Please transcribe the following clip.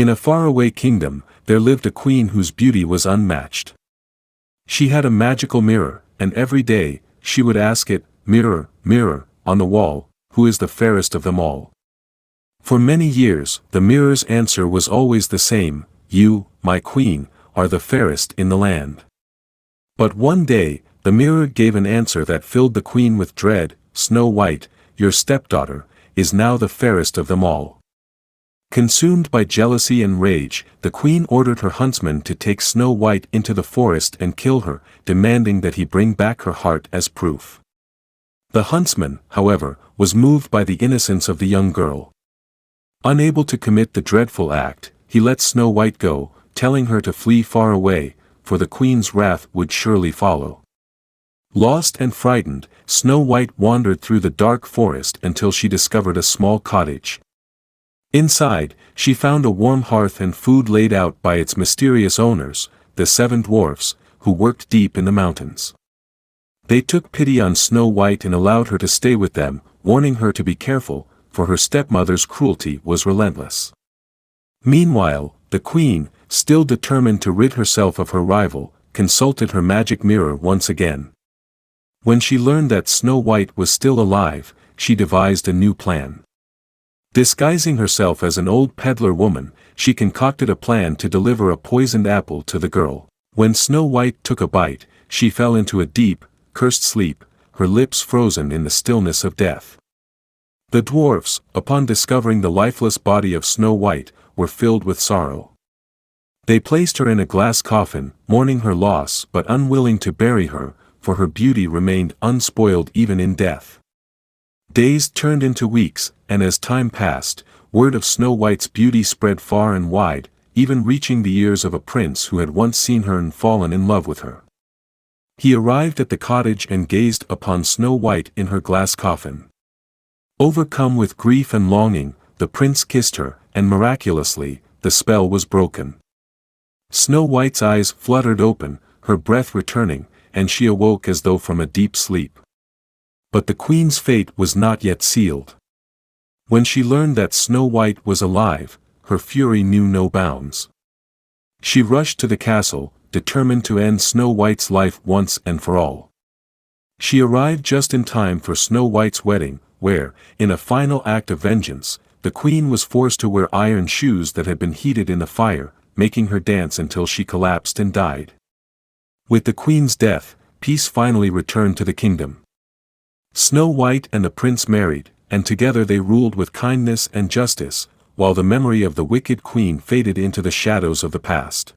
In a faraway kingdom, there lived a queen whose beauty was unmatched. She had a magical mirror, and every day, she would ask it, "Mirror, mirror, on the wall, who is the fairest of them all?" For many years, the mirror's answer was always the same: "You, my queen, are the fairest in the land." But one day, the mirror gave an answer that filled the queen with dread: "Snow White, your stepdaughter, is now the fairest of them all." Consumed by jealousy and rage, the queen ordered her huntsman to take Snow White into the forest and kill her, demanding that he bring back her heart as proof. The huntsman, however, was moved by the innocence of the young girl. Unable to commit the dreadful act, he let Snow White go, telling her to flee far away, for the queen's wrath would surely follow. Lost and frightened, Snow White wandered through the dark forest until she discovered a small cottage. Inside, she found a warm hearth and food laid out by its mysterious owners, the 7 dwarfs, who worked deep in the mountains. They took pity on Snow White and allowed her to stay with them, warning her to be careful, for her stepmother's cruelty was relentless. Meanwhile, the queen, still determined to rid herself of her rival, consulted her magic mirror once again. When she learned that Snow White was still alive, she devised a new plan. Disguising herself as an old peddler woman, she concocted a plan to deliver a poisoned apple to the girl. When Snow White took a bite, she fell into a deep, cursed sleep, her lips frozen in the stillness of death. The dwarfs, upon discovering the lifeless body of Snow White, were filled with sorrow. They placed her in a glass coffin, mourning her loss but unwilling to bury her, for her beauty remained unspoiled even in death. Days turned into weeks, and as time passed, word of Snow White's beauty spread far and wide, even reaching the ears of a prince who had once seen her and fallen in love with her. He arrived at the cottage and gazed upon Snow White in her glass coffin. Overcome with grief and longing, the prince kissed her, and miraculously, the spell was broken. Snow White's eyes fluttered open, her breath returning, and she awoke as though from a deep sleep. But the queen's fate was not yet sealed. When she learned that Snow White was alive, her fury knew no bounds. She rushed to the castle, determined to end Snow White's life once and for all. She arrived just in time for Snow White's wedding, where, in a final act of vengeance, the queen was forced to wear iron shoes that had been heated in the fire, making her dance until she collapsed and died. With the queen's death, peace finally returned to the kingdom. Snow White and the prince married, and together they ruled with kindness and justice, while the memory of the wicked queen faded into the shadows of the past.